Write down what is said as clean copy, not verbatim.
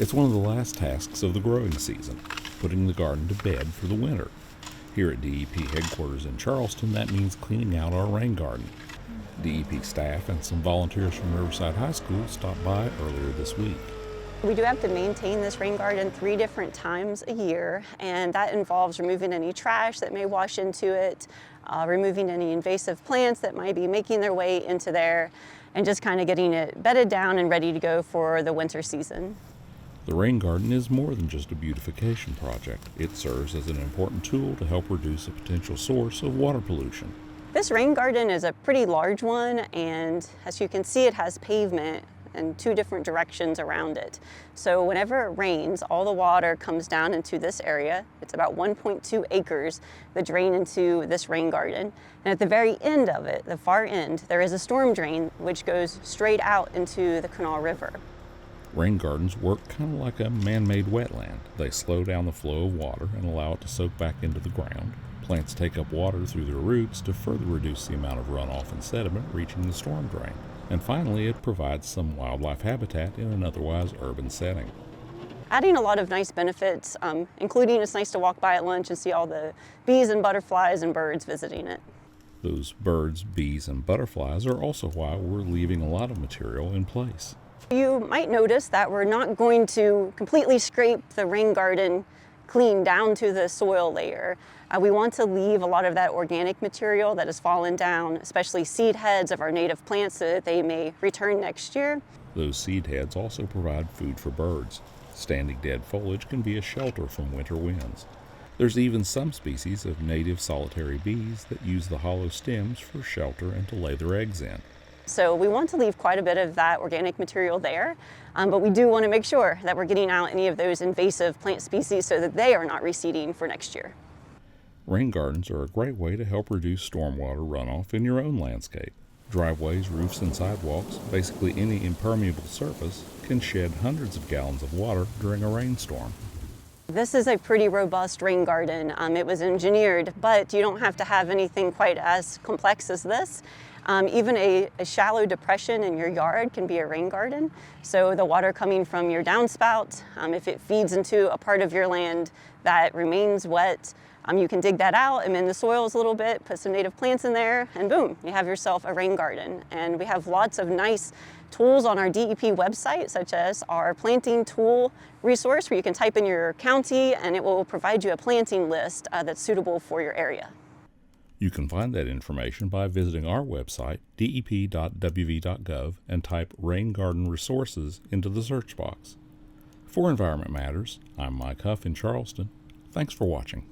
It's one of the last tasks of the growing season, putting the garden to bed for the winter. Here at DEP headquarters in Charleston, that means cleaning out our rain garden. DEP staff and some volunteers from Riverside High School stopped by earlier this week. We do have to maintain this rain garden 3 different times a year, and that involves removing any trash that may wash into it, removing any invasive plants that might be making their way into there, and just kind of getting it bedded down and ready to go for the winter season. The rain garden is more than just a beautification project. It serves as an important tool to help reduce a potential source of water pollution. This rain garden is a pretty large one, and as you can see, it has pavement in 2 different directions around it. So whenever it rains, all the water comes down into this area. It's about 1.2 acres that drain into this rain garden. And at the very end of it, the far end, there is a storm drain which goes straight out into the Kanawha River. Rain gardens work kind of like a man-made wetland. They slow down the flow of water and allow it to soak back into the ground. Plants take up water through their roots to further reduce the amount of runoff and sediment reaching the storm drain. And finally, it provides some wildlife habitat in an otherwise urban setting. Adding a lot of nice benefits, including it's nice to walk by at lunch and see all the bees and butterflies and birds visiting it. Those birds, bees, and butterflies are also why we're leaving a lot of material in place. You might notice that we're not going to completely scrape the rain garden clean down to the soil layer. We want to leave a lot of that organic material that has fallen down, especially seed heads of our native plants, so that they may return next year. Those seed heads also provide food for birds. Standing dead foliage can be a shelter from winter winds. There's even some species of native solitary bees that use the hollow stems for shelter and to lay their eggs in. So we want to leave quite a bit of that organic material there, but we do want to make sure that we're getting out any of those invasive plant species so that they are not reseeding for next year. Rain gardens are a great way to help reduce stormwater runoff in your own landscape. Driveways, roofs, and sidewalks, basically any impermeable surface, can shed hundreds of gallons of water during a rainstorm. This is a pretty robust rain garden. It was engineered, but you don't have to have anything quite as complex as this. Even a shallow depression in your yard can be a rain garden. So the water coming from your downspout, if it feeds into a part of your land that remains wet, you can dig that out, amend the soils a little bit, put some native plants in there, and boom, you have yourself a rain garden. And we have lots of nice tools on our DEP website, such as our planting tool resource, where you can type in your county and it will provide you a planting list that's suitable for your area. You can find that information by visiting our website, dep.wv.gov, and type Rain Garden Resources into the search box. For Environment Matters, I'm Mike Huff in Charleston. Thanks for watching.